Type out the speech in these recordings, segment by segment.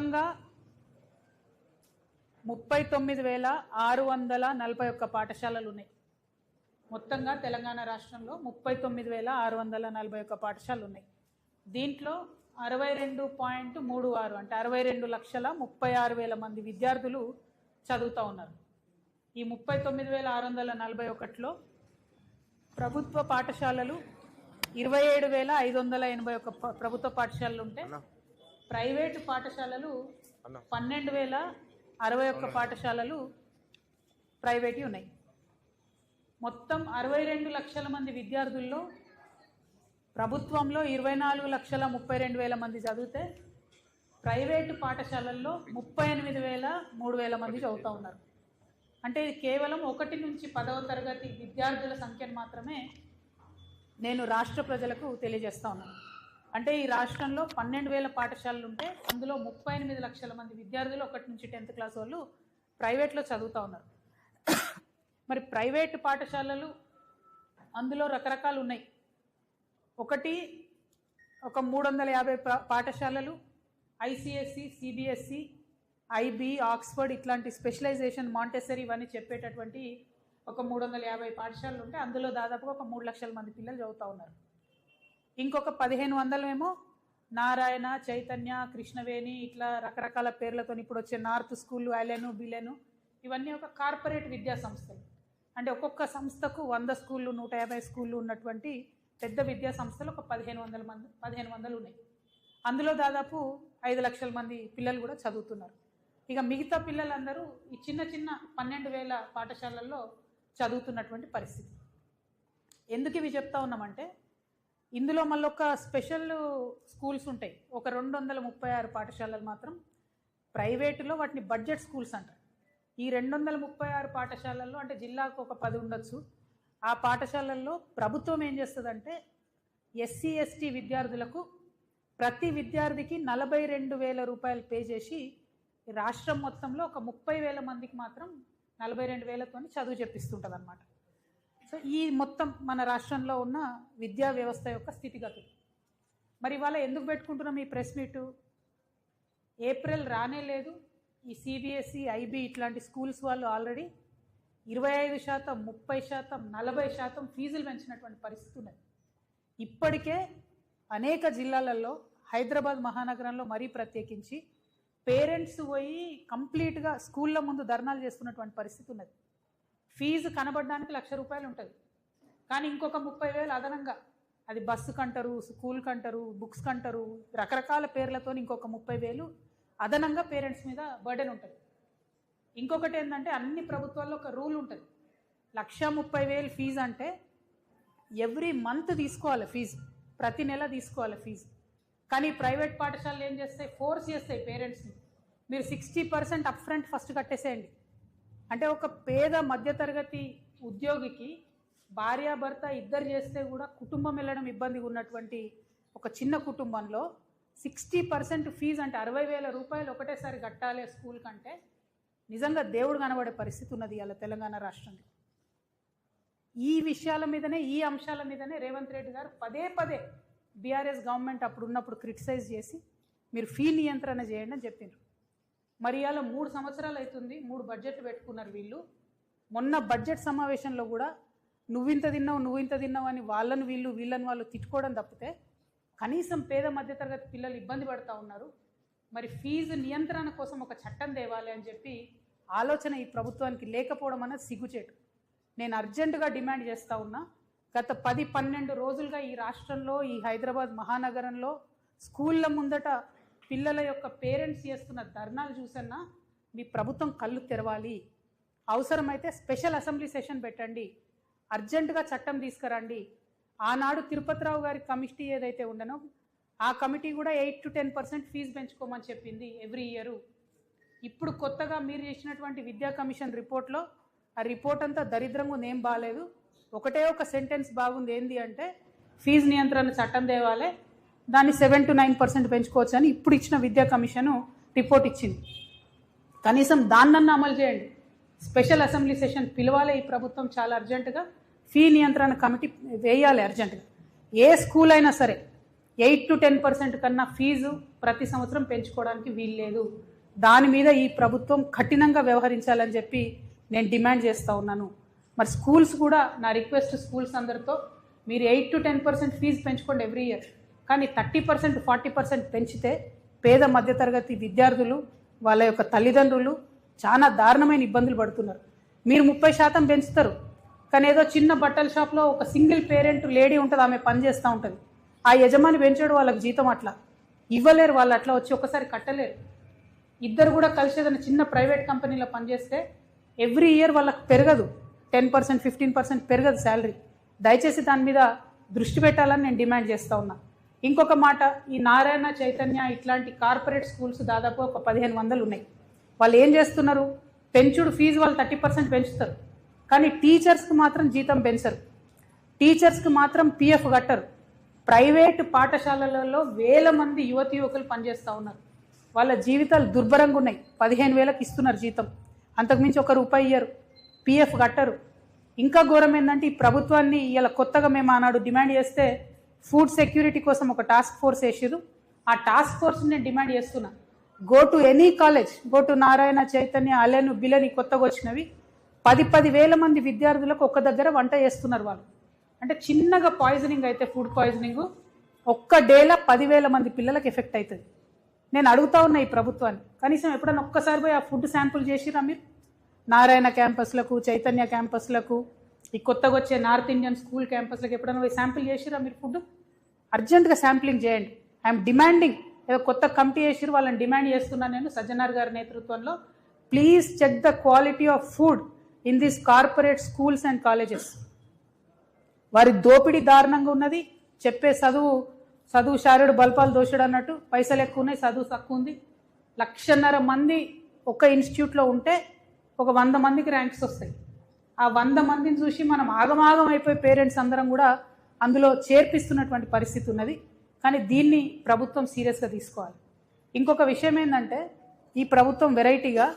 మొత్తంగా 39,641 పాఠశాలలు ఉన్నాయి. మొత్తంగా తెలంగాణ రాష్ట్రంలో 39,641 పాఠశాలలు ఉన్నాయి. దీంట్లో 62.36 అంటే 62,36,000 మంది విద్యార్థులు చదువుతూ ఉన్నారు. ఈ 39,641లో ప్రభుత్వ పాఠశాలలు 27,581 ప్రభుత్వ పాఠశాలలు ఉంటే ప్రైవేటు పాఠశాలలు 12,061 పాఠశాలలు ప్రైవేట్ ఉన్నాయి. మొత్తం 62 లక్షల మంది విద్యార్థుల్లో ప్రభుత్వంలో 24,32,000 మంది చదివితే ప్రైవేటు పాఠశాలల్లో 38,000 మంది చదువుతూ ఉన్నారు. అంటే ఇది కేవలం 1 నుంచి 10వ తరగతి విద్యార్థుల సంఖ్యను మాత్రమే నేను రాష్ట్ర ప్రజలకు తెలియజేస్తా ఉన్నాను. అంటే ఈ రాష్ట్రంలో 12,000 పాఠశాలలు ఉంటే అందులో 38 లక్షల మంది విద్యార్థులు 1 నుంచి 10th క్లాస్ వాళ్ళు ప్రైవేట్లో చదువుతూ ఉన్నారు. మరి ప్రైవేటు పాఠశాలలు అందులో రకరకాలు ఉన్నాయి. ఒక 350 పాఠశాలలు ఐసిఎస్సి, సిబిఎస్సి, ఐబీ, ఆక్స్ఫర్డ్ ఇట్లాంటి స్పెషలైజేషన్, మాంటెసరీ ఇవన్నీ చెప్పేటటువంటి ఒక 350 పాఠశాలలు ఉంటే అందులో దాదాపుగా ఒక 3 లక్షల మంది పిల్లలు చదువుతూ ఉన్నారు. ఇంకొక 1,500 ఏమో నారాయణ, చైతన్య, కృష్ణవేణి ఇట్లా రకరకాల పేర్లతో ఇప్పుడు వచ్చే నార్త్ స్కూల్, అలెను, బిలెను ఇవన్నీ ఒక కార్పొరేట్ విద్యా సంస్థలు. అంటే ఒక్కొక్క సంస్థకు 100 స్కూళ్ళు, 150 స్కూళ్ళు ఉన్నటువంటి పెద్ద విద్యా సంస్థలు ఒక 1,500 ఉన్నాయి. అందులో దాదాపు 5 లక్షల మంది పిల్లలు కూడా చదువుతున్నారు. ఇక మిగతా పిల్లలందరూ ఈ చిన్న 12,000 పాఠశాలల్లో చదువుతున్నటువంటి పరిస్థితి. ఎందుకు ఇవి చెప్తా ఉన్నామంటే ఇందులో మళ్ళీ ఒక స్పెషల్ స్కూల్స్ ఉంటాయి. ఒక 236 పాఠశాలలు మాత్రం ప్రైవేటులో వాటిని బడ్జెట్ స్కూల్స్ అంటారు. ఈ 236 పాఠశాలల్లో అంటే జిల్లాకు ఒక 10 ఉండొచ్చు. ఆ పాఠశాలల్లో ప్రభుత్వం ఏం చేస్తుందంటే ఎస్సీ, ఎస్టీ విద్యార్థులకు ప్రతి విద్యార్థికి 42,000 రూపాయలు పే చేసి రాష్ట్రం మొత్తంలో ఒక 30,000 మందికి మాత్రం 42,000తో చదువు చెప్పిస్తుంటుంది అన్నమాట. సో ఈ మొత్తం మన రాష్ట్రంలో ఉన్న విద్యా వ్యవస్థ యొక్క స్థితిగతులు. మరి ఇవాళ ఎందుకు పెట్టుకుంటున్నాం ఈ ప్రెస్ మీటు? ఏప్రిల్ రానే లేదు. ఈ సిబిఎస్ఈ, ఐబీ ఇట్లాంటి స్కూల్స్ వాళ్ళు ఆల్రెడీ 25%, 30%, 40% ఫీజులు పెంచినటువంటి పరిస్థితి ఉన్నది. ఇప్పటికే అనేక జిల్లాలలో, హైదరాబాద్ మహానగరంలో మరీ ప్రత్యేకించి పేరెంట్స్ పోయి కంప్లీట్గా స్కూళ్ళ ముందు ధర్నాలు చేస్తున్నటువంటి పరిస్థితి ఉన్నది. ఫీజు కనబడడానికి ₹1,00,000 ఉంటుంది, కానీ ఇంకొక 30,000 అదనంగా, అది బస్సుకు అంటారు, స్కూల్కి అంటారు, బుక్స్కి అంటారు, రకరకాల పేర్లతో ఇంకొక 30,000 అదనంగా పేరెంట్స్ మీద బర్డెన్ ఉంటుంది. ఇంకొకటి ఏంటంటే అన్ని ప్రభుత్వాల్లో ఒక రూల్ ఉంటుంది. 1,30,000 ఫీజు అంటే ఎవ్రీ మంత్ తీసుకోవాలి ఫీజు, ప్రతి నెల తీసుకోవాలి ఫీజు. కానీ ప్రైవేట్ పాఠశాలలు ఏం చేస్తాయి? ఫోర్స్ చేస్తాయి పేరెంట్స్ని, మీరు 60% అప్ ఫ్రంట్ ఫస్ట్ కట్టేసేయండి. అంటే ఒక పేద మధ్యతరగతి ఉద్యోగికి భార్యాభర్త ఇద్దరు చేస్తే కూడా కుటుంబం వెళ్ళడం ఇబ్బందిగా ఉన్నటువంటి ఒక చిన్న కుటుంబంలో 60% ఫీజు అంటే 60,000 రూపాయలు ఒకటేసారి కట్టాలి స్కూల్ కంటే నిజంగా దేవుడు కనబడే పరిస్థితి ఉన్నది ఇవాళ తెలంగాణ రాష్ట్రంలో. ఈ విషయాల మీదనే, ఈ అంశాల మీదనే రేవంత్ రెడ్డి గారు పదే బీఆర్ఎస్ గవర్నమెంట్ అప్పుడు ఉన్నప్పుడు క్రిటిసైజ్ చేసి మీరు ఫీ నియంత్రణ చేయండి అని చెప్పిండ్రు. మరి ఇవాళ 3 సంవత్సరాలు అవుతుంది, 3 బడ్జెట్లు పెట్టుకున్నారు వీళ్ళు. మొన్న బడ్జెట్ సమావేశంలో కూడా నువ్వింత తిన్నావు అని వీళ్ళని వాళ్ళు తిట్టుకోవడం తప్పితే కనీసం పేద మధ్యతరగతి పిల్లలు ఇబ్బంది పడుతూ ఉన్నారు. మరి ఫీజు నియంత్రణ కోసం ఒక చట్టం తేవాలి అని చెప్పి ఆలోచన ఈ ప్రభుత్వానికి లేకపోవడం అనేది సిగ్గుచేటు. నేను అర్జెంటుగా డిమాండ్ చేస్తూ ఉన్నా. గత 10-12 రోజులుగా ఈ రాష్ట్రంలో, ఈ హైదరాబాద్ మహానగరంలో స్కూళ్ళ ముందట పిల్లల యొక్క పేరెంట్స్ చేస్తున్న ధర్నాలు చూసన్నా మీ ప్రభుత్వం కళ్ళు తెరవాలి. అవసరమైతే స్పెషల్ అసెంబ్లీ సెషన్ పెట్టండి, అర్జెంటుగా చట్టం తీసుకురండి. ఆనాడు తిరుపతిరావు గారి కమిటీ ఏదైతే ఉండనో ఆ కమిటీ కూడా 8 to 10% ఫీజు పెంచుకోమని చెప్పింది ఎవ్రీ ఇయర్. ఇప్పుడు కొత్తగా మీరు చేసినటువంటి విద్యా కమిషన్ రిపోర్ట్లో ఆ రిపోర్ట్ అంతా దరిద్రంగా ఉంది, ఏం బాగాలేదు. ఒకటే ఒక సెంటెన్స్ బాగుంది, ఏంది అంటే ఫీజు నియంత్రణ చట్టం తేవాలి, దాన్ని 7 to 9% పెంచుకోవచ్చు అని ఇప్పుడు ఇచ్చిన విద్యా కమిషను రిపోర్ట్ ఇచ్చింది. కనీసం దాన్నన్నా అమలు చేయండి. స్పెషల్ అసెంబ్లీ సెషన్ పిలవాలి ఈ ప్రభుత్వం చాలా అర్జెంటుగా. ఫీ నియంత్రణ కమిటీ వేయాలి అర్జెంటుగా. ఏ స్కూల్ అయినా సరే 8 to 10% కన్నా ఫీజు ప్రతి సంవత్సరం పెంచుకోవడానికి వీల్లేదు. దాని మీద ఈ ప్రభుత్వం కఠినంగా వ్యవహరించాలని చెప్పి నేను డిమాండ్ చేస్తూ ఉన్నాను. మరి స్కూల్స్ కూడా నా రిక్వెస్ట్ స్కూల్స్ అందరితో, మీరు 8 to 10% ఫీజు పెంచుకోండి ఎవ్రీ ఇయర్, కానీ 30% 40% పెంచితే పేద మధ్యతరగతి విద్యార్థులు వాళ్ళ యొక్క తల్లిదండ్రులు చాలా దారుణమైన ఇబ్బందులు పడుతున్నారు. మీరు 30% పెంచుతారు, కానీ ఏదో చిన్న బట్టల షాప్లో ఒక సింగిల్ పేరెంట్ లేడీ ఉంటుంది, ఆమె పని చేస్తూ ఉంటుంది, ఆ యజమాని పెంచాడు వాళ్ళకి జీతం అట్లా ఇవ్వలేరు, వాళ్ళు అట్లా వచ్చి ఒకసారి కట్టలేరు. ఇద్దరు కూడా కలిసి ఏదైనా చిన్న ప్రైవేట్ కంపెనీలో పనిచేస్తే ఎవ్రీ ఇయర్ వాళ్ళకి పెరగదు, 10% 15% పెరగదు శాలరీ. దయచేసి దాని మీద దృష్టి పెట్టాలని నేను డిమాండ్ చేస్తూ ఉన్నా. ఇంకొక మాట, ఈ నారాయణ చైతన్య ఇట్లాంటి కార్పొరేట్ స్కూల్స్ దాదాపు ఒక 1500 ఉన్నాయి. వాళ్ళు ఏం చేస్తున్నారు, పెంచుడు ఫీజు వాళ్ళు 30% పెంచుతారు, కానీ టీచర్స్కి మాత్రం జీతం పెంచరు, టీచర్స్కి మాత్రం పిఎఫ్ కట్టరు. ప్రైవేటు పాఠశాలలలో వేల మంది యువకులు పనిచేస్తూ ఉన్నారు, వాళ్ళ జీవితాలు దుర్భరంగా ఉన్నాయి. 15,000కి ఇస్తున్నారు జీతం, అంతకుమించి ఒక రూపాయి ఇయ్యరు, పిఎఫ్ కట్టరు. ఇంకా ఘోరం ఏంటంటే ఈ ప్రభుత్వాన్ని ఇలా కొత్తగా మేము ఆనాడు డిమాండ్ చేస్తే ఫుడ్ సెక్యూరిటీ కోసం ఒక టాస్క్ ఫోర్స్ వేసారు. ఆ టాస్క్ ఫోర్స్ని నేను డిమాండ్ చేస్తున్నా, go to any college, go to Narayana Chaitanya Allen బిలని కొత్తగా వచ్చినవి 10,000 మంది విద్యార్థులకు ఒక్క దగ్గర వంట చేస్తున్నారు వాళ్ళు. అంటే చిన్నగా పాయిజనింగ్ అయితే ఫుడ్ పాయిజనింగ్ ఒక్క డేలా 10,000 మంది పిల్లలకు ఎఫెక్ట్ అవుతుంది. నేను అడుగుతా ఉన్నా ఈ ప్రభుత్వాన్ని, కనీసం ఎప్పుడైనా ఒక్కసారి పోయి ఆ ఫుడ్ శాంపుల్ చేసిరా మీరు? నారాయణ క్యాంపస్లకు, చైతన్య క్యాంపస్లకు, ఈ కొత్తగా వచ్చే నార్త్ ఇండియన్ స్కూల్ క్యాంపస్లకు ఎప్పుడైనా పోయి శాంపిల్ చేసిరా మీరు? ఫుడ్ అర్జెంటుగా శాంప్లింగ్ చేయండి. ఐఎమ్ డిమాండింగ్, ఏదో కొత్త కమిటీ వేసిరు వాళ్ళని డిమాండ్ చేస్తున్నాను నేను సజ్జనార్ గారి నేతృత్వంలో, please check the quality of food in these corporate schools and colleges. వారి దోపిడీ దారుణంగా ఉన్నది. చెప్పే చదువు శారీడు బల్పాలు దోషుడు అన్నట్టు, పైసలు ఎక్కువ ఉన్నాయి, చదువు తక్కువ ఉంది. 1,50,000 మంది ఒక ఇన్స్టిట్యూట్లో ఉంటే ఒక 100 మందికి ర్యాంక్స్ వస్తాయి. ఆ 100 మందిని చూసి మనం ఆగమాగం అయిపోయి పేరెంట్స్ అందరం కూడా అందులో చేర్పిస్తున్నటువంటి పరిస్థితి ఉన్నది. కానీ దీన్ని ప్రభుత్వం సీరియస్గా తీసుకోవాలి. ఇంకొక విషయం ఏంటంటే, ఈ ప్రభుత్వం వెరైటీగా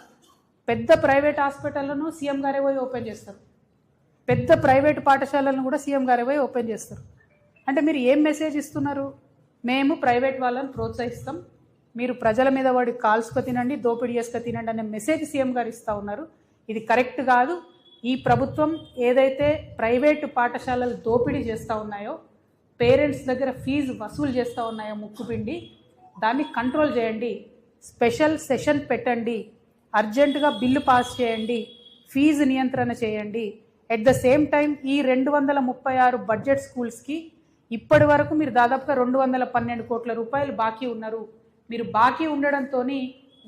పెద్ద ప్రైవేట్ హాస్పిటళ్లను సీఎం గారే పోయి ఓపెన్ చేస్తారు, పెద్ద ప్రైవేటు పాఠశాలను కూడా సీఎం గారే పోయి ఓపెన్ చేస్తారు. అంటే మీరు ఏం మెసేజ్ ఇస్తున్నారు? మేము ప్రైవేట్ వాళ్ళని ప్రోత్సహిస్తాం, మీరు ప్రజల మీద వాడి కాల్స్కు తినండి, దోపిడీ చేసుకు తినండి అనే మెసేజ్ సీఎం గారు ఇస్తూ ఉన్నారు. ఇది కరెక్ట్ కాదు. ఈ ప్రభుత్వం ఏదైతే ప్రైవేటు పాఠశాలలు దోపిడీ చేస్తూ ఉన్నాయో, పేరెంట్స్ దగ్గర ఫీజు వసూలు చేస్తూ ఉన్నాయో ముక్కుపిండి, దాన్ని కంట్రోల్ చేయండి. స్పెషల్ సెషన్ పెట్టండి, అర్జెంటుగా బిల్లు పాస్ చేయండి, ఫీజు నియంత్రణ చేయండి. ఎట్ ద సేమ్ టైం ఈ 236 బడ్జెట్ స్కూల్స్కి ఇప్పటి వరకు మీరు దాదాపుగా 212 కోట్ల రూపాయలు బాకీ ఉన్నారు. మీరు బాకీ ఉండడంతో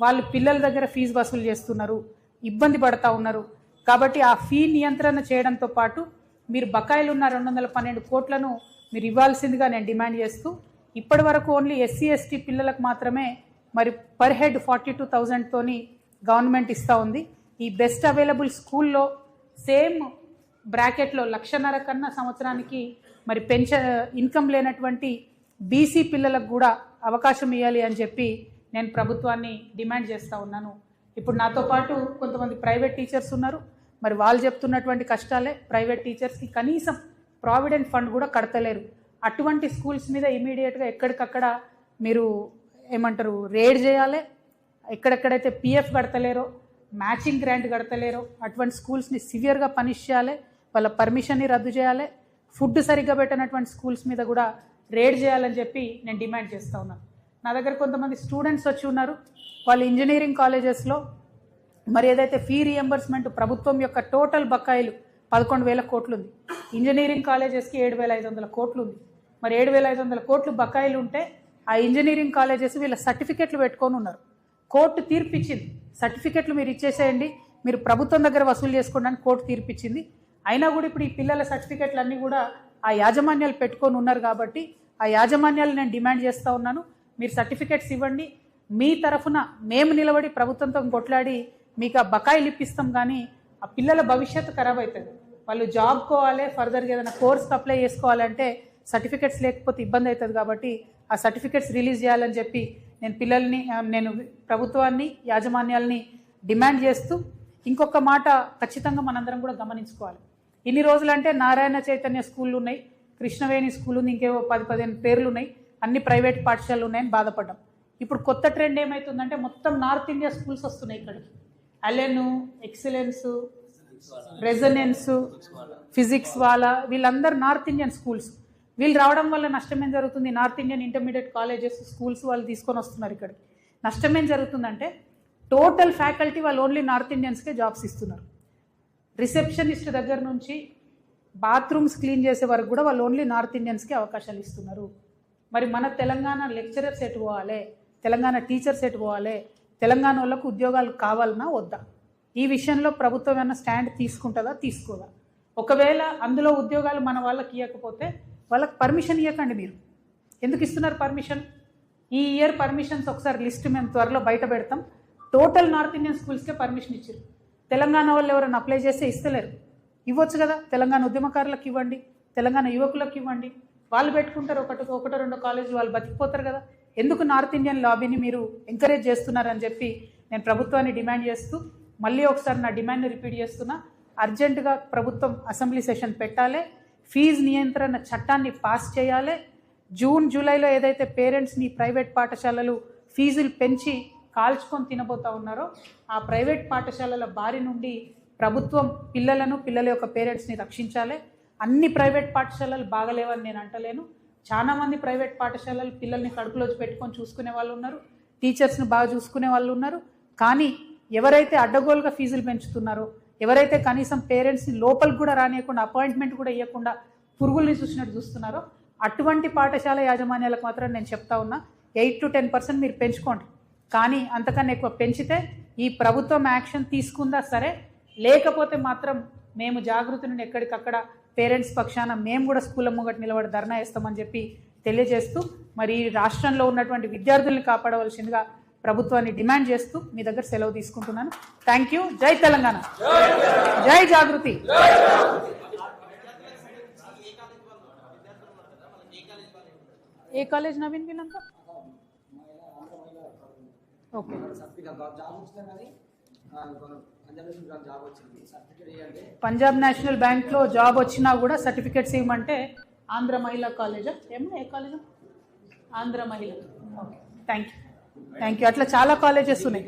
వాళ్ళు పిల్లల దగ్గర ఫీజు వసూలు చేస్తున్నారు, ఇబ్బంది పడతా ఉన్నారు. కాబట్టి ఆ ఫీ నియంత్రణ చేయడంతో పాటు మీరు బకాయిలు ఉన్న 212 కోట్లను మీరు ఇవ్వాల్సిందిగా నేను డిమాండ్ చేస్తూ, ఇప్పటి వరకు ఓన్లీ ఎస్సీ ఎస్టీ పిల్లలకు మాత్రమే మరి పర్ హెడ్ 42,000తోని గవర్నమెంట్ ఇస్తూ ఉంది. ఈ బెస్ట్ అవైలబుల్ స్కూల్లో సేమ్ బ్రాకెట్లో 1,50,000 కన్నా సంవత్సరానికి మరి ఇన్కమ్ లేనటువంటి బీసీ పిల్లలకు కూడా అవకాశం ఇవ్వాలి అని చెప్పి నేను ప్రభుత్వాన్ని డిమాండ్ చేస్తూ ఉన్నాను. ఇప్పుడు నాతో పాటు కొంతమంది ప్రైవేట్ టీచర్స్ ఉన్నారు, మరి వాళ్ళు చెప్తున్నటువంటి కష్టాలే. ప్రైవేట్ టీచర్స్కి కనీసం ప్రావిడెంట్ ఫండ్ కూడా కడతలేరు. అటువంటి స్కూల్స్ మీద ఇమీడియట్గా ఎక్కడికక్కడ మీరు ఏమంటారు రేడ్ చేయాలి. ఎక్కడెక్కడైతే పిఎఫ్ కడతలేరో, మ్యాచింగ్ గ్రాంట్ కడతలేరో అటువంటి స్కూల్స్ని సివియర్గా పనిష్ చేయాలి, వాళ్ళ పర్మిషన్ని రద్దు చేయాలి. ఫుడ్ సరిగ్గా పెట్టినటువంటి స్కూల్స్ మీద కూడా రేడ్ చేయాలని చెప్పి నేను డిమాండ్ చేస్తూ ఉన్నాను. నా దగ్గర కొంతమంది స్టూడెంట్స్ వచ్చి ఉన్నారు, వాళ్ళు ఇంజనీరింగ్ కాలేజెస్లో మరి ఏదైతే ఫీ రియంబర్స్మెంట్ ప్రభుత్వం యొక్క టోటల్ బకాయిలు 11,000 కోట్లు ఉంది, ఇంజనీరింగ్ కాలేజెస్కి 7,500 కోట్లు ఉంది. మరి 7,500 కోట్లు బకాయిలు ఉంటే ఆ ఇంజనీరింగ్ కాలేజెస్ వీళ్ళ సర్టిఫికెట్లు పెట్టుకొని ఉన్నారు. కోర్టు తీర్పిచ్చింది, సర్టిఫికెట్లు మీరు ఇచ్చేసేయండి, మీరు ప్రభుత్వం దగ్గర వసూలు చేసుకోవడానికి కోర్టు తీర్పిచ్చింది. అయినా కూడా ఇప్పుడు ఈ పిల్లల సర్టిఫికెట్లు అన్నీ కూడా ఆ యాజమాన్యాలు పెట్టుకొని ఉన్నారు. కాబట్టి ఆ యాజమాన్యాలు నేను డిమాండ్ చేస్తూ ఉన్నాను, మీరు సర్టిఫికెట్స్ ఇవ్వండి. మీ తరఫున మేము నిలబడి ప్రభుత్వంతో కొట్లాడి మీకు ఆ బకాయిలు ఇప్పిస్తాం. కానీ ఆ పిల్లల భవిష్యత్తు ఖరాబ్ అవుతుంది. వాళ్ళు జాబ్ కోవాలి, ఫర్దర్గా ఏదైనా కోర్స్కి అప్లై చేసుకోవాలంటే సర్టిఫికెట్స్ లేకపోతే ఇబ్బంది అవుతుంది. కాబట్టి ఆ సర్టిఫికెట్స్ రిలీజ్ చేయాలని చెప్పి నేను ప్రభుత్వాన్ని యాజమాన్యాలని డిమాండ్ చేస్తూ, ఇంకొక మాట ఖచ్చితంగా మనందరం కూడా గమనించుకోవాలి. ఇన్ని రోజులంటే నారాయణ చైతన్య స్కూళ్ళు ఉన్నాయి, కృష్ణవేణి స్కూల్ ఉంది, ఇంకేవో 10-15 పేర్లు ఉన్నాయి. అన్ని ప్రైవేట్ పాఠశాలలు ఉన్నాయని బాధపడ్డాం. ఇప్పుడు కొత్త ట్రెండ్ ఏమవుతుందంటే మొత్తం నార్త్ ఇండియా స్కూల్స్ వస్తున్నాయి ఇక్కడికి. అలెను, ఎక్సలెన్సు, రెజనెన్సు, ఫిజిక్స్ వాళ్ళ వీళ్ళందరూ నార్త్ ఇండియన్ స్కూల్స్. వీళ్ళు రావడం వల్ల నష్టం ఏం జరుగుతుంది? North Indian intermediate colleges schools వాళ్ళు తీసుకొని వస్తున్నారు ఇక్కడికి. నష్టం ఏం జరుగుతుందంటే టోటల్ ఫ్యాకల్టీ వాళ్ళు ఓన్లీ నార్త్ ఇండియన్స్కే జాబ్స్ ఇస్తున్నారు. రిసెప్షనిస్ట్ దగ్గర నుంచి బాత్రూమ్స్ క్లీన్ చేసే వరకు కూడా వాళ్ళు ఓన్లీ నార్త్ ఇండియన్స్కి అవకాశాలు ఇస్తున్నారు. మరి మన తెలంగాణ లెక్చరర్స్ ఎటు పోవాలి, తెలంగాణ టీచర్స్ ఎటు పోవాలి, తెలంగాణ వాళ్ళకు ఉద్యోగాలు కావాలన్నా వద్దా? ఈ విషయంలో ప్రభుత్వం ఏమైనా స్టాండ్ తీసుకుంటుందా, తీసుకోదా? ఒకవేళ అందులో ఉద్యోగాలు మన వాళ్ళకి ఇవ్వకపోతే వాళ్ళకి పర్మిషన్ ఇవ్వకండి. మీరు ఎందుకు ఇస్తున్నారు పర్మిషన్? ఈ ఇయర్ పర్మిషన్స్ ఒకసారి లిస్ట్ మేము త్వరలో బయట పెడతాం. టోటల్ నార్త్ ఇండియన్ స్కూల్స్కే పర్మిషన్ ఇచ్చారు. తెలంగాణ వాళ్ళు ఎవరైనా అప్లై చేస్తే ఇస్తలేరు. ఇవ్వచ్చు కదా, తెలంగాణ ఉద్యమకారులకు ఇవ్వండి, తెలంగాణ యువకులకు ఇవ్వండి, వాళ్ళు పెట్టుకుంటారు. ఒకటో రెండో కాలేజీ వాళ్ళు బతికిపోతారు కదా. ఎందుకు నార్త్ ఇండియన్ లాబీని మీరు ఎంకరేజ్ చేస్తున్నారని చెప్పి నేను ప్రభుత్వాన్ని డిమాండ్ చేస్తూ మళ్ళీ ఒకసారి నా డిమాండ్ని రిపీట్ చేస్తున్నా. అర్జెంటుగా ప్రభుత్వం అసెంబ్లీ సెషన్ పెట్టాలి, ఫీజు నియంత్రణ చట్టాన్ని పాస్ చేయాలి. జూన్ జూలైలో ఏదైతే పేరెంట్స్ని ప్రైవేట్ పాఠశాలలు ఫీజులు పెంచి కాల్చుకొని తినబోతూ ఉన్నారో ఆ ప్రైవేట్ పాఠశాలల బారి నుండి ప్రభుత్వం పిల్లలను, పిల్లల యొక్క పేరెంట్స్ని రక్షించాలి. అన్ని ప్రైవేట్ పాఠశాలలు బాగలేవని నేను అంటలేను. చాలామంది ప్రైవేట్ పాఠశాలలు పిల్లల్ని కడుపులో పెట్టుకొని చూసుకునే వాళ్ళు ఉన్నారు, టీచర్స్ని బాగా చూసుకునే వాళ్ళు ఉన్నారు. కానీ ఎవరైతే అడ్డగోలుగా ఫీజులు పెంచుతున్నారో, ఎవరైతే కనీసం పేరెంట్స్ని లోపలికి కూడా రానియకుండా, అపాయింట్మెంట్ కూడా ఇవ్వకుండా పురుగుల్ని చూసినట్టు చూస్తున్నారో అటువంటి పాఠశాల యాజమాన్యాలకు మాత్రం నేను చెప్తా ఉన్నా, 8 to 10% మీరు పెంచుకోండి. కానీ అంతకన్నా ఎక్కువ పెంచితే ఈ ప్రభుత్వం యాక్షన్ తీసుకుందా సరే, లేకపోతే మాత్రం మేము జాగృతి నుండి ఎక్కడికక్కడ పేరెంట్స్ పక్షాన మేము కూడా స్కూళ్ళ ముంగట నిలబడి ధర్నా వేస్తామని చెప్పి తెలియజేస్తూ, మరి రాష్ట్రంలో ఉన్నటువంటి విద్యార్థుల్ని కాపాడవలసిందిగా ప్రభుత్వాన్ని డిమాండ్ చేస్తూ మీ దగ్గర సెలవు తీసుకుంటున్నాను. Thank you. జై తెలంగాణ, జై జాగృతి. ఏ కాలేజ్ నవీన్ వీళ్ళంతా? ఓకే, పంజాబ్ నేషనల్ బ్యాంక్లో జాబ్ వచ్చినా కూడా సర్టిఫికేట్స్ ఇవ్వమంటే ఆంధ్ర మహిళా కాలేజా ఏమో, ఏ కాలేజా? ఆంధ్ర మహిళ. Okay, thank you, thank you. అట్లా చాలా కాలేజెస్ ఉన్నాయి.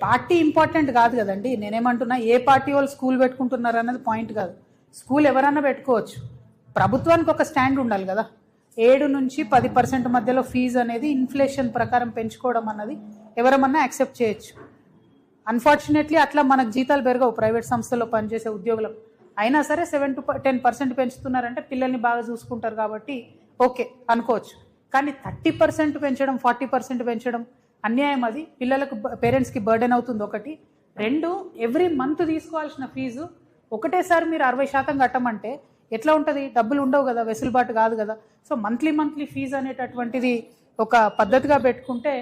పార్టీ ఇంపార్టెంట్ కాదు కదండి. నేనేమంటున్నా, ఏ పార్టీ వాళ్ళు స్కూల్ పెట్టుకుంటున్నారు అన్నది పాయింట్ కాదు. స్కూల్ ఎవరన్నా పెట్టుకోవచ్చు, ప్రభుత్వానికి ఒక స్టాండ్ ఉండాలి కదా. 7 నుంచి 10% మధ్యలో ఫీజు అనేది ఇన్ఫ్లేషన్ ప్రకారం పెంచుకోవడం అన్నది ఎవరమన్నా యాక్సెప్ట్ చేయొచ్చు. అన్ఫార్చునేట్లీ అట్లా మనకు జీతాలు పెరగవు ప్రైవేట్ సంస్థల్లో పనిచేసే ఉద్యోగులకు. అయినా సరే 7 to 10% పెంచుతున్నారంటే పిల్లల్ని బాగా చూసుకుంటారు కాబట్టి ఓకే అనుకోవచ్చు. కానీ 30% పెంచడం, 40% పెంచడం అన్యాయం. అది పిల్లలకు, పేరెంట్స్కి బర్డెన్ అవుతుంది. ఒకటి. 2, ఎవ్రీ మంత్ తీసుకోవాల్సిన ఫీజు ఒకటేసారి మీరు 60% కట్టమంటే ఎట్లా ఉంటుంది? డబ్బులు ఉండవు కదా, వెసులుబాటు కాదు కదా. సో మంత్లీ ఫీజు అనేటటువంటిది ఒక పద్ధతిగా పెట్టుకుంటే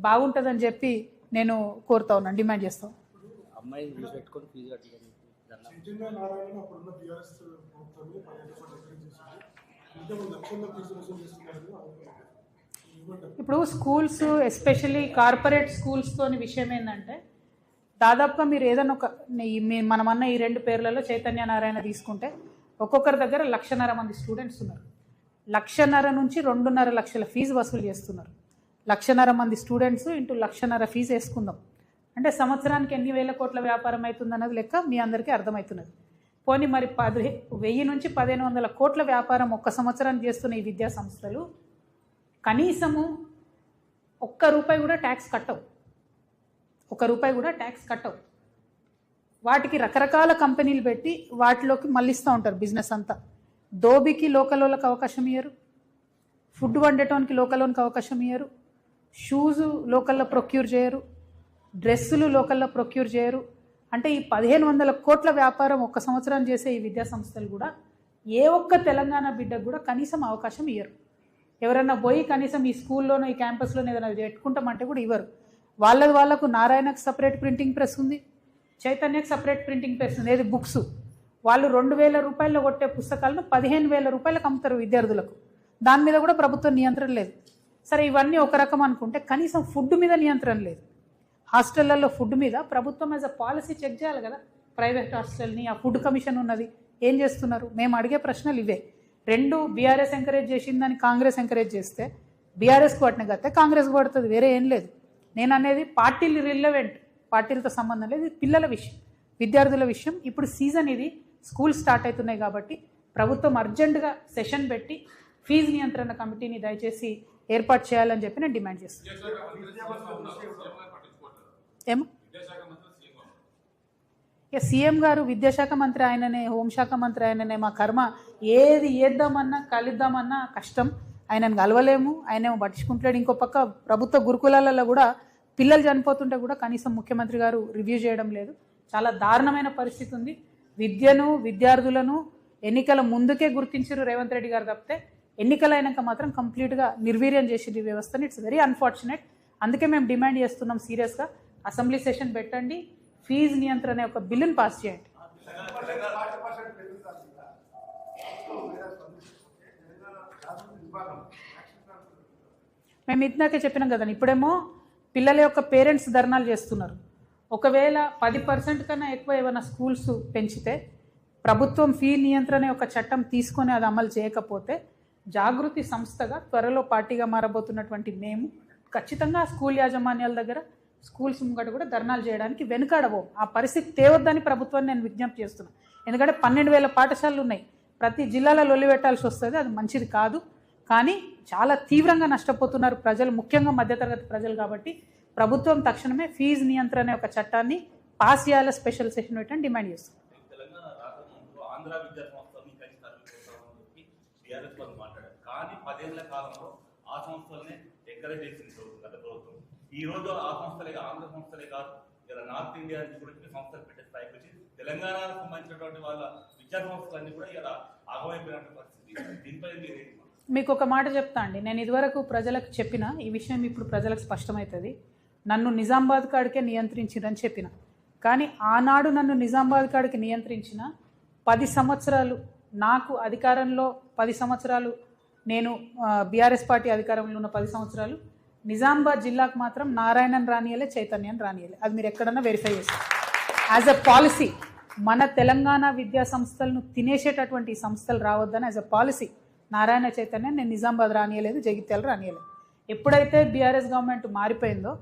బాగుంటుందని చెప్పి నేను కోరుతా ఉన్నాను, డిమాండ్ చేస్తాను. ఇప్పుడు స్కూల్స్, ఎస్పెషల్లీ కార్పొరేట్ స్కూల్స్తోని విషయం ఏంటంటే, దాదాపుగా మీరు ఏదైనా ఒక మనమన్న ఈ 2 పేర్లలో చైతన్య నారాయణ తీసుకుంటే ఒక్కొక్కరి దగ్గర 1,50,000 మంది స్టూడెంట్స్ ఉన్నారు. 1,50,000 నుంచి 2.5 లక్షల ఫీజు వసూలు చేస్తున్నారు. 1,50,000 మంది స్టూడెంట్స్ ఇంటూ 1,50,000 ఫీజు వేసుకుందాం అంటే సంవత్సరానికి ఎన్ని వేల కోట్ల వ్యాపారం అవుతుంది అన్నది లెక్క మీ అందరికీ అర్థమవుతున్నది. పోనీ మరి 1000 నుంచి 1,500 కోట్ల వ్యాపారం ఒక్క సంవత్సరానికి చేస్తున్న ఈ విద్యా సంస్థలు కనీసము ₹1 కూడా ట్యాక్స్ కట్టవు. ₹1 కట్టవు. వాటికి రకరకాల కంపెనీలు పెట్టి వాటిలోకి మళ్ళిస్తూ ఉంటారు బిజినెస్ అంతా. దోబికి లోకల్ వాళ్ళకి అవకాశం ఇయ్యరు, ఫుడ్ వండటానికి లోకల్ వాళ్ళకి అవకాశం ఇయ్యరు, షూజు లోకల్లో ప్రొక్యూర్ చేయరు, డ్రెస్సులు లోకల్లో ప్రొక్యూర్ చేయరు. అంటే ఈ 1,500 కోట్ల వ్యాపారం ఒక్క సంవత్సరం చేసే ఈ విద్యా సంస్థలు కూడా ఏ ఒక్క తెలంగాణ బిడ్డకు కూడా కనీసం అవకాశం ఇయ్యరు. ఎవరన్నా పోయి కనీసం ఈ స్కూల్లోనో ఈ క్యాంపస్లోనో ఏదైనా పెట్టుకుంటామంటే కూడా ఇవ్వరు. వాళ్ళకు నారాయణకు సపరేట్ ప్రింటింగ్ ప్రెస్ ఉంది, చైతన్యకు సపరేట్ ప్రింటింగ్ ప్రెస్ ఉంది. ఏది బుక్స్ వాళ్ళు 2,000 రూపాయల్లో కొట్టే పుస్తకాలను 15,000 రూపాయలకు అమ్ముతారు విద్యార్థులకు. దాని మీద కూడా ప్రభుత్వం నియంత్రణ లేదు. సరే, ఇవన్నీ ఒక రకం అనుకుంటే కనీసం ఫుడ్ మీద నియంత్రణ లేదు. హాస్టళ్లలో ఫుడ్ మీద ప్రభుత్వం యాజ్ అ పాలసీ చెక్ చేయాలి కదా. ప్రైవేట్ హాస్టల్ని ఆ ఫుడ్ కమిషన్ ఉన్నది, ఏం చేస్తున్నారు? మేము అడిగే ప్రశ్నలు ఇవే. రెండు బీఆర్ఎస్ ఎంకరేజ్ చేసిందని కాంగ్రెస్ ఎంకరేజ్ చేస్తే బీఆర్ఎస్కి పట్టిన గతే కాంగ్రెస్కి పడుతుంది, వేరే ఏం లేదు. నేను అనేది పార్టీలు రిలవెంట్, పార్టీలతో సంబంధం లేదు, ఇది పిల్లల విషయం, విద్యార్థుల విషయం. ఇప్పుడు సీజన్ ఇది, స్కూల్ స్టార్ట్ అవుతున్నాయి కాబట్టి ప్రభుత్వం అర్జెంటుగా సెషన్ పెట్టి ఫీజు నియంత్రణ కమిటీని దయచేసి ఏర్పాటు చేయాలని చెప్పి నేను డిమాండ్ చేస్తున్నాను. ఏమో ఇక సీఎం గారు, విద్యాశాఖ మంత్రి ఆయననే, హోంశాఖ మంత్రి ఆయననే, మా కర్మ ఏది ఏద్దామన్నా కలుద్దామన్నా కష్టం. ఆయనను కలవలేము, ఆయనేమో పట్టించుకుంటాడు. ఇంకో పక్క ప్రభుత్వ గురుకులాలలో కూడా పిల్లలు చనిపోతుంటే కూడా కనీసం ముఖ్యమంత్రి గారు రివ్యూ చేయడం లేదు. చాలా దారుణమైన పరిస్థితి ఉంది. విద్యను, విద్యార్థులను ఎన్నికల ముందుకే గుర్తించారు రేవంత్ రెడ్డి గారు తప్పితే ఎన్నికలైనాక మాత్రం కంప్లీట్గా నిర్వీర్యం చేసింది ఈ వ్యవస్థని. It's very unfortunate. అందుకే మేము డిమాండ్ చేస్తున్నాం సీరియస్గా, అసెంబ్లీ సెషన్ పెట్టండి, ఫీజు నియంత్రణ ఒక బిల్లును పాస్ చేయండి. మేము ఇందాకే చెప్పినాం కదండి, ఇప్పుడేమో పిల్లల యొక్క పేరెంట్స్ ధర్నాలు చేస్తున్నారు. ఒకవేళ 10% కన్నా ఎక్కువ ఏమైనా స్కూల్స్ పెంచితే, ప్రభుత్వం ఫీ నియంత్రణ యొక్క చట్టం తీసుకొని అది అమలు చేయకపోతే జాగృతి సంస్థగా త్వరలో పార్టీగా మారబోతున్నటువంటి మేము ఖచ్చితంగా స్కూల్ యాజమాన్యాల దగ్గర, స్కూల్స్ ముంగట కూడా ధర్నాలు చేయడానికి వెనుకాడబోం. ఆ పరిస్థితి తేవద్దని ప్రభుత్వాన్ని నేను విజ్ఞప్తి చేస్తున్నాను. ఎందుకంటే 12,000 పాఠశాలలు ఉన్నాయి, ప్రతి జిల్లాలో లొల్లి పెట్టాల్సి వస్తుంది, అది మంచిది కాదు. కానీ చాలా తీవ్రంగా నష్టపోతున్నారు ప్రజలు, ముఖ్యంగా మధ్యతరగతి ప్రజలు. కాబట్టి ప్రభుత్వం తక్షణమే ఫీజు నియంత్రణ యొక్క చట్టాన్ని పాస్ చేయాలి, స్పెషల్ సెషన్ పెట్టని డిమాండ్ చేస్తున్నాం. కానీ 10 ఏళ్ల కాలంలో ఆ సంస్థలనే ఎంకరేజ్ చేసింది గత ప్రభుత్వం. ఈ రోజు ఆ సంస్థలే, ఆంధ్ర సంస్థలే కాదు, ఇలా నార్త్ ఇండియా నుంచి కూడా సంస్థలు పెట్టే స్థాయికి వచ్చి తెలంగాణకు సంబంధించినటువంటి వాళ్ళ విద్యా సంస్థలన్నీ కూడా ఇలా ఆగమైపోయినటువంటి పరిస్థితి. దీనిపై మీకు ఒక మాట చెప్తా అండి, నేను ఇదివరకు ప్రజలకు చెప్పిన ఈ విషయం ఇప్పుడు ప్రజలకు స్పష్టమవుతుంది. నన్ను నిజామాబాద్ కాడికే నియంత్రించిరని చెప్పిన, కానీ ఆనాడు నన్ను నిజామాబాద్ కాడికి నియంత్రించిన 10 సంవత్సరాలు, నాకు అధికారంలో 10 సంవత్సరాలు, నేను బీఆర్ఎస్ పార్టీ అధికారంలో ఉన్న 10 సంవత్సరాలు నిజామాబాద్ జిల్లాకు మాత్రం నారాయణన్ రానియలే, చైతన్యన్ రానియలే. అది మీరు ఎక్కడన్నా వెరిఫై చేస్తారు. యాజ్ అ పాలసీ మన తెలంగాణ విద్యా సంస్థలను తినేసేటటువంటి సంస్థలు రావద్దని as a policy Narayana Chaitanya నేను నిజామాబాద్ రానియలేదు, జగిత్యాల రానియలేదు. ఎప్పుడైతే బీఆర్ఎస్ గవర్నమెంట్ మారిపోయిందో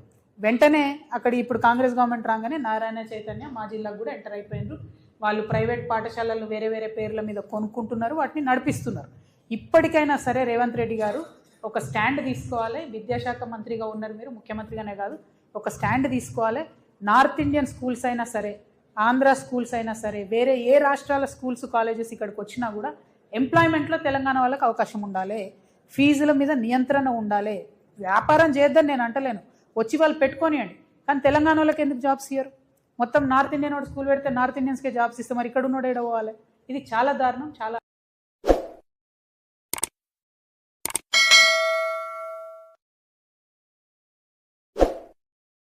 వెంటనే అక్కడ ఇప్పుడు కాంగ్రెస్ గవర్నమెంట్ రాగానే నారాయణ చైతన్య మా జిల్లాకు కూడా ఎంటర్ అయిపోయినారు. వాళ్ళు ప్రైవేట్ పాఠశాలలు వేరే వేరే పేర్ల మీద కొనుక్కుంటున్నారు, వాటిని నడిపిస్తున్నారు. ఇప్పటికైనా సరే రేవంత్ రెడ్డి గారు ఒక స్టాండ్ తీసుకోవాలి. విద్యాశాఖ మంత్రిగా ఉన్నారు మీరు, ముఖ్యమంత్రిగానే కాదు, ఒక స్టాండ్ తీసుకోవాలి. నార్త్ ఇండియన్ స్కూల్స్ అయినా సరే, ఆంధ్ర స్కూల్స్ అయినా సరే, వేరే ఏ రాష్ట్రాల స్కూల్స్ కాలేజెస్ ఇక్కడికి వచ్చినా కూడా ఎంప్లాయ్మెంట్లో తెలంగాణ వాళ్ళకి అవకాశం ఉండాలి, ఫీజుల మీద నియంత్రణ ఉండాలి. వ్యాపారం చేద్దని నేను అంటలేను, వచ్చి వాళ్ళు పెట్టుకోనియండి, కానీ తెలంగాణ వాళ్ళకి ఎందుకు జాబ్స్ ఇయ్యరు? మొత్తం నార్త్ ఇండియన్ వాడు స్కూల్ పెడితే నార్త్ ఇండియన్స్కే జాబ్స్ ఇస్తే మరి ఇక్కడ ఉన్నోడు ఏడో పోవాలి? ఇది చాలా దారుణం, చాలా